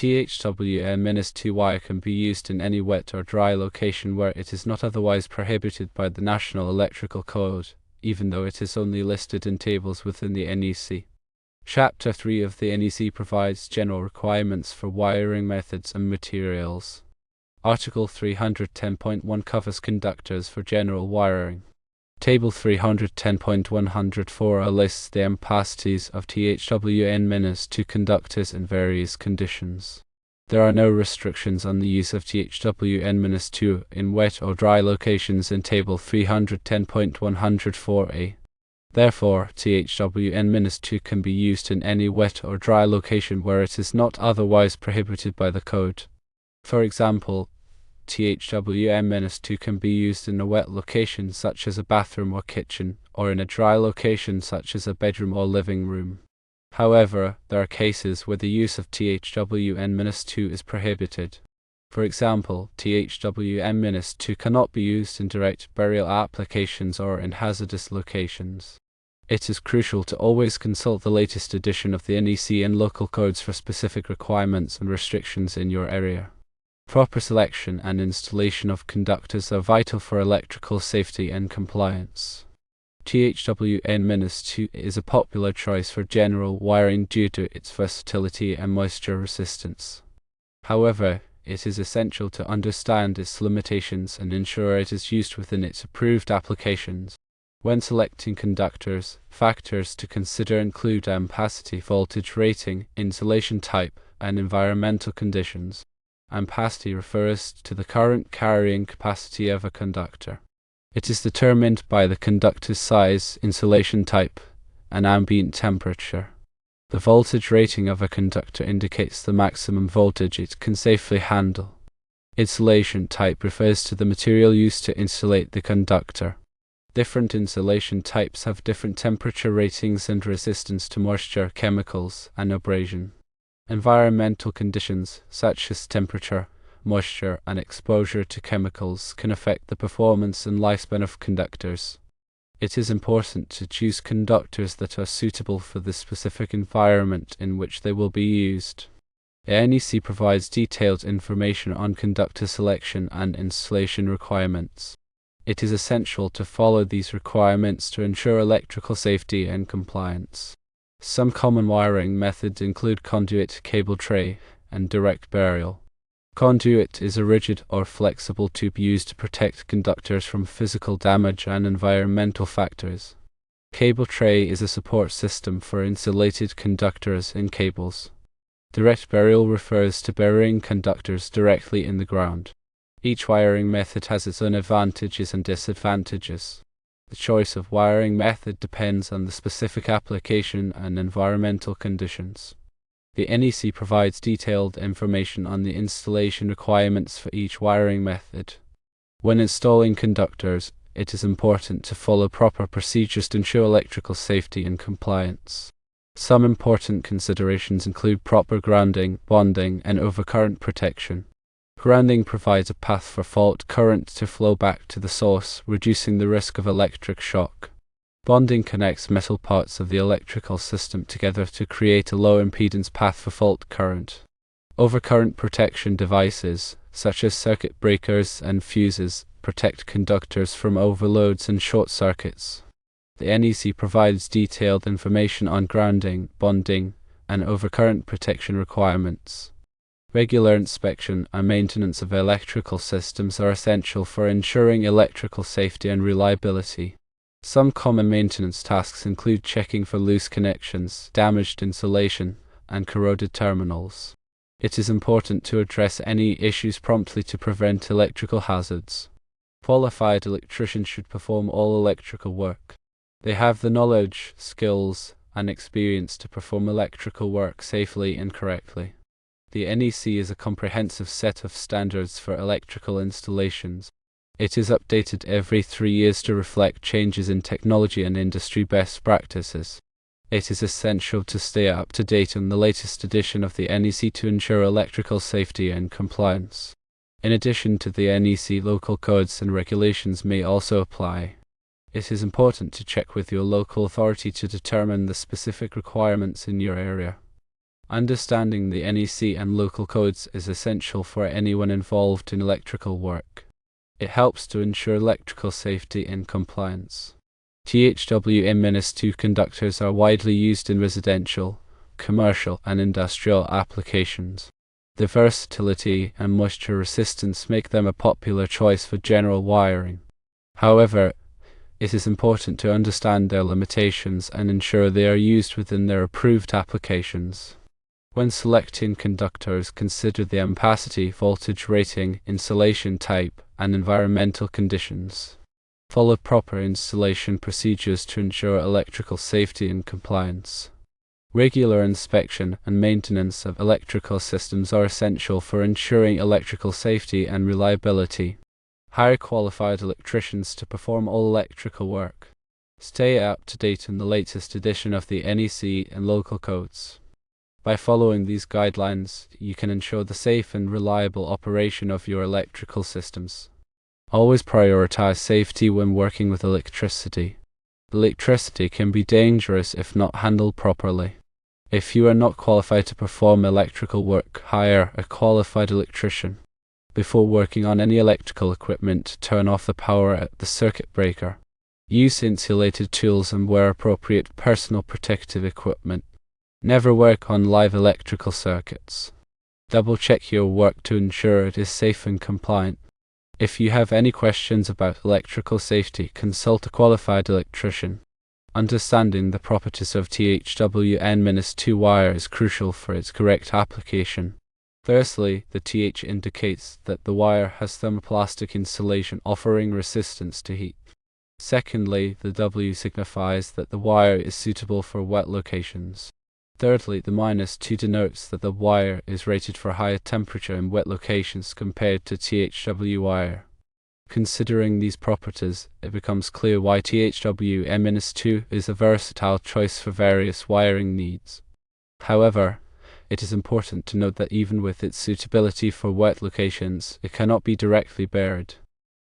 THWN-2 wire can be used in any wet or dry location where it is not otherwise prohibited by the National Electrical Code, even though it is only listed in tables within the NEC. Chapter 3 of the NEC provides general requirements for wiring methods and materials. Article 310.1 covers conductors for general wiring. Table 310.104 lists the ampacities of THWN-2 conductors in various conditions. There are no restrictions on the use of THWN-2 in wet or dry locations in Table 310.104a. Therefore, THWN-2 can be used in any wet or dry location where it is not otherwise prohibited by the code. For example, THWN-2 can be used in a wet location such as a bathroom or kitchen, or in a dry location such as a bedroom or living room. However, there are cases where the use of THWN-2 is prohibited. For example, THWN-2 cannot be used in direct burial applications or in hazardous locations. It is crucial to always consult the latest edition of the NEC and local codes for specific requirements and restrictions in your area. Proper selection and installation of conductors are vital for electrical safety and compliance. THWN-2 is a popular choice for general wiring due to its versatility and moisture resistance. However, it is essential to understand its limitations and ensure it is used within its approved applications. When selecting conductors, factors to consider include ampacity, voltage rating, insulation type, and environmental conditions. Ampacity refers to the current carrying capacity of a conductor. It is determined by the conductor's size, insulation type, and ambient temperature. The voltage rating of a conductor indicates the maximum voltage it can safely handle. Insulation type refers to the material used to insulate the conductor. Different insulation types have different temperature ratings and resistance to moisture, chemicals, and abrasion. Environmental conditions, such as temperature, moisture, and exposure to chemicals, can affect the performance and lifespan of conductors. It is important to choose conductors that are suitable for the specific environment in which they will be used. The NEC provides detailed information on conductor selection and installation requirements. It is essential to follow these requirements to ensure electrical safety and compliance. Some common wiring methods include conduit, cable tray, and direct burial. Conduit is a rigid or flexible tube used to protect conductors from physical damage and environmental factors. Cable tray is a support system for insulated conductors and cables. Direct burial refers to burying conductors directly in the ground. Each wiring method has its own advantages and disadvantages. The choice of wiring method depends on the specific application and environmental conditions. The NEC provides detailed information on the installation requirements for each wiring method. When installing conductors, it is important to follow proper procedures to ensure electrical safety and compliance. Some important considerations include proper grounding, bonding, and overcurrent protection. Grounding provides a path for fault current to flow back to the source, reducing the risk of electric shock. Bonding connects metal parts of the electrical system together to create a low impedance path for fault current. Overcurrent protection devices, such as circuit breakers and fuses, protect conductors from overloads and short circuits. The NEC provides detailed information on grounding, bonding, and overcurrent protection requirements. Regular inspection and maintenance of electrical systems are essential for ensuring electrical safety and reliability. Some common maintenance tasks include checking for loose connections, damaged insulation, and corroded terminals. It is important to address any issues promptly to prevent electrical hazards. Qualified electricians should perform all electrical work. They have the knowledge, skills, and experience to perform electrical work safely and correctly. The NEC is a comprehensive set of standards for electrical installations. It is updated every 3 years to reflect changes in technology and industry best practices. It is essential to stay up to date on the latest edition of the NEC to ensure electrical safety and compliance. In addition to the NEC, local codes and regulations may also apply. It is important to check with your local authority to determine the specific requirements in your area. Understanding the NEC and local codes is essential for anyone involved in electrical work. It helps to ensure electrical safety and compliance. THWN-2 conductors are widely used in residential, commercial, and industrial applications. Their versatility and moisture resistance make them a popular choice for general wiring. However, it is important to understand their limitations and ensure they are used within their approved applications. When selecting conductors, consider the ampacity, voltage rating, insulation type, and environmental conditions. Follow proper installation procedures to ensure electrical safety and compliance. Regular inspection and maintenance of electrical systems are essential for ensuring electrical safety and reliability. Hire qualified electricians to perform all electrical work. Stay up to date on the latest edition of the NEC and local codes. By following these guidelines, you can ensure the safe and reliable operation of your electrical systems. Always prioritize safety when working with electricity. Electricity can be dangerous if not handled properly. If you are not qualified to perform electrical work, hire a qualified electrician. Before working on any electrical equipment, turn off the power at the circuit breaker. Use insulated tools and wear appropriate personal protective equipment. Never work on live electrical circuits. Double-check your work to ensure it is safe and compliant. If you have any questions about electrical safety, consult a qualified electrician. Understanding the properties of THWN-2 wire is crucial for its correct application. Firstly, the TH indicates that the wire has thermoplastic insulation offering resistance to heat. Secondly, the W signifies that the wire is suitable for wet locations. Thirdly, the -2 denotes that the wire is rated for higher temperature in wet locations compared to THW wire. Considering these properties, it becomes clear why THWN-2 is a versatile choice for various wiring needs. However, it is important to note that even with its suitability for wet locations, it cannot be directly buried.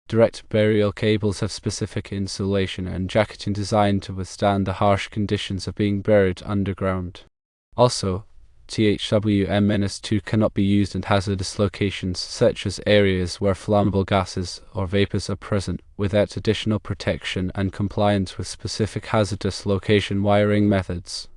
Direct burial cables have specific insulation and jacketing designed to withstand the harsh conditions of being buried underground. Also, THWN-2 cannot be used in hazardous locations such as areas where flammable gases or vapors are present without additional protection and compliance with specific hazardous location wiring methods.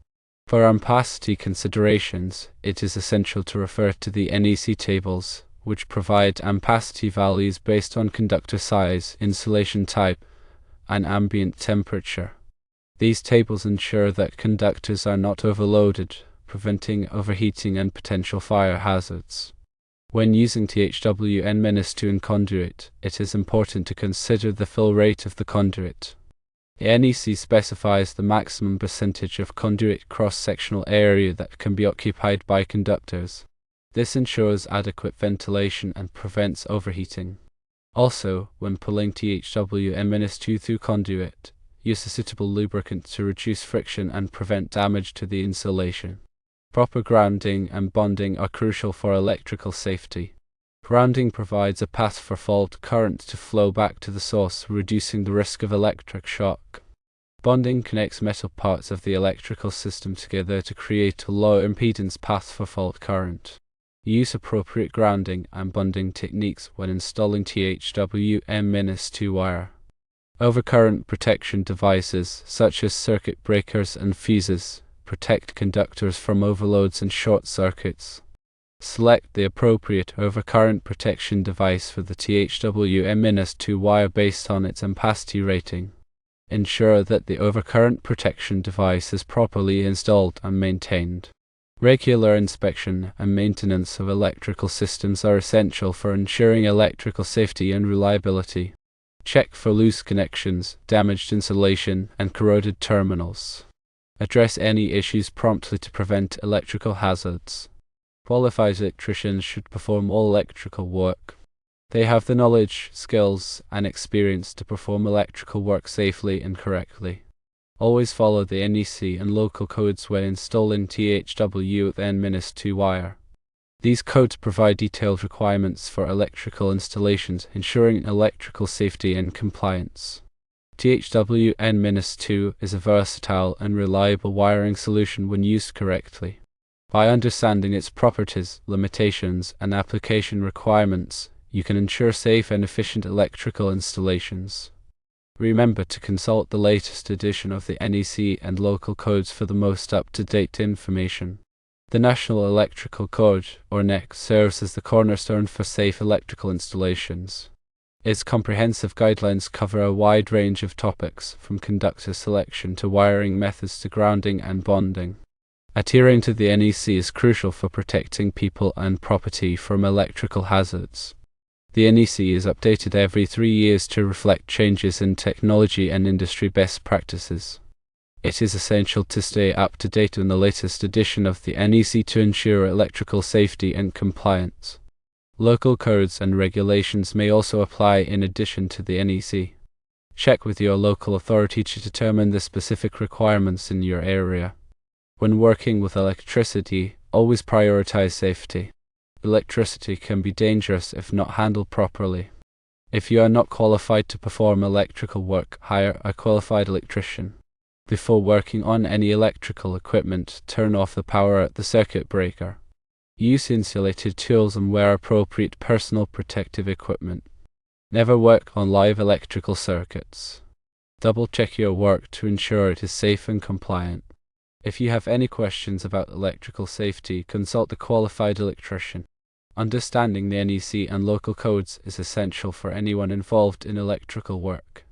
For ampacity considerations, it is essential to refer to the NEC tables, which provide ampacity values based on conductor size, insulation type, and ambient temperature. These tables ensure that conductors are not overloaded, preventing overheating and potential fire hazards. When using THWN-2 in conduit, it is important to consider the fill rate of the conduit. The NEC specifies the maximum percentage of conduit cross-sectional area that can be occupied by conductors. This ensures adequate ventilation and prevents overheating. Also, when pulling THWN-2 through conduit, use a suitable lubricant to reduce friction and prevent damage to the insulation. Proper grounding and bonding are crucial for electrical safety. Grounding provides a path for fault current to flow back to the source, reducing the risk of electric shock. Bonding connects metal parts of the electrical system together to create a low impedance path for fault current. Use appropriate grounding and bonding techniques when installing THWN-2 wire. Overcurrent protection devices, such as circuit breakers and fuses, protect conductors from overloads and short circuits. Select the appropriate overcurrent protection device for the THWN-2 wire based on its ampacity rating. Ensure that the overcurrent protection device is properly installed and maintained. Regular inspection and maintenance of electrical systems are essential for ensuring electrical safety and reliability. Check for loose connections, damaged insulation, and corroded terminals. Address any issues promptly to prevent electrical hazards. Qualified electricians should perform all electrical work. They have the knowledge, skills, and experience to perform electrical work safely and correctly. Always follow the NEC and local codes when installing THWN-2 wire. These codes provide detailed requirements for electrical installations, ensuring electrical safety and compliance. THWN-2 is a versatile and reliable wiring solution when used correctly. By understanding its properties, limitations, and application requirements, you can ensure safe and efficient electrical installations. Remember to consult the latest edition of the NEC and local codes for the most up-to-date information. The National Electrical Code, or NEC, serves as the cornerstone for safe electrical installations. Its comprehensive guidelines cover a wide range of topics, from conductor selection to wiring methods to grounding and bonding. Adhering to the NEC is crucial for protecting people and property from electrical hazards. The NEC is updated every 3 years to reflect changes in technology and industry best practices. It is essential to stay up to date on the latest edition of the NEC to ensure electrical safety and compliance. Local codes and regulations may also apply in addition to the NEC. Check with your local authority to determine the specific requirements in your area. When working with electricity, always prioritize safety. Electricity can be dangerous if not handled properly. If you are not qualified to perform electrical work, hire a qualified electrician. Before working on any electrical equipment, turn off the power at the circuit breaker. Use insulated tools and wear appropriate personal protective equipment. Never work on live electrical circuits. Double-check your work to ensure it is safe and compliant. If you have any questions about electrical safety, consult a qualified electrician. Understanding the NEC and local codes is essential for anyone involved in electrical work.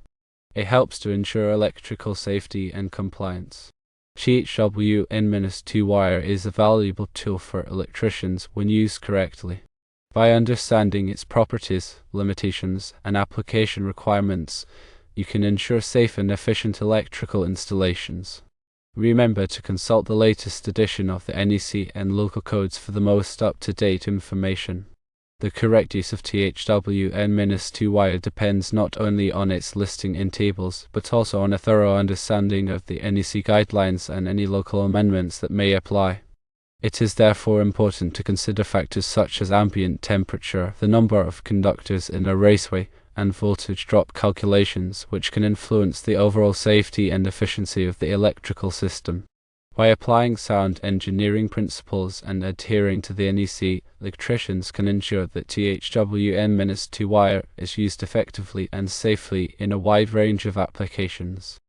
It helps to ensure electrical safety and compliance. THWN-2 wire is a valuable tool for electricians when used correctly. By understanding its properties, limitations, and application requirements, you can ensure safe and efficient electrical installations. Remember to consult the latest edition of the NEC and local codes for the most up-to-date information. The correct use of THWN-2 wire depends not only on its listing in tables, but also on a thorough understanding of the NEC guidelines and any local amendments that may apply. It is therefore important to consider factors such as ambient temperature, the number of conductors in a raceway, and voltage drop calculations, which can influence the overall safety and efficiency of the electrical system. By applying sound engineering principles and adhering to the NEC, electricians can ensure that THWN-2 wire is used effectively and safely in a wide range of applications.